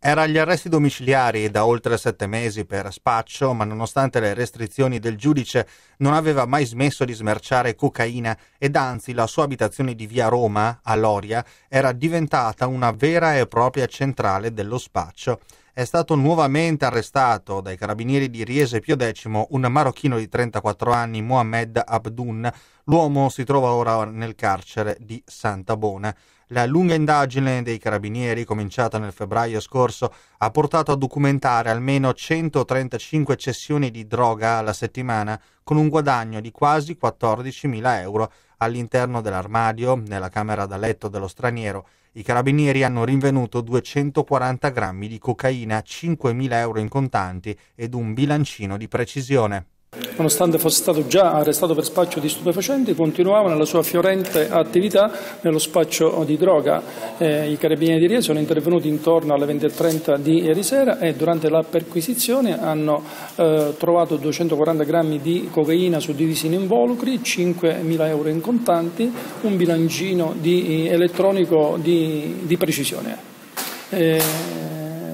Era agli arresti domiciliari da oltre 7 mesi per spaccio, ma nonostante le restrizioni del giudice non aveva mai smesso di smerciare cocaina ed anzi la sua abitazione di via Roma, a Loria, era diventata una vera e propria centrale dello spaccio. È stato nuovamente arrestato dai carabinieri di Riese Pio X un marocchino di 34 anni, Mohamed Abdoun. L'uomo si trova ora nel carcere di Santabona. La lunga indagine dei carabinieri, cominciata nel febbraio scorso, ha portato a documentare almeno 135 cessioni di droga alla settimana, con un guadagno di quasi 14.000 euro. All'interno dell'armadio, nella camera da letto dello straniero, i carabinieri hanno rinvenuto 240 grammi di cocaina, 5.000 euro in contanti ed un bilancino di precisione. Nonostante fosse stato già arrestato per spaccio di stupefacenti, continuava nella sua fiorente attività nello spaccio di droga. I carabinieri di Riese sono intervenuti intorno alle 20:30 di ieri sera e durante la perquisizione hanno trovato 240 grammi di cocaina suddivisi in involucri, 5.000 euro in contanti, un bilancino elettronico di precisione.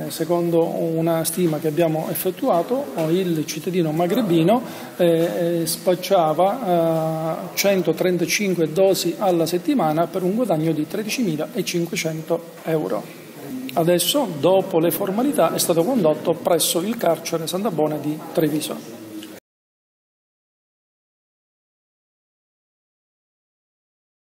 Secondo una stima che abbiamo effettuato, il cittadino magrebino spacciava 135 dosi alla settimana per un guadagno di 13.500 euro. Adesso, dopo le formalità, è stato condotto presso il carcere Santabona di Treviso.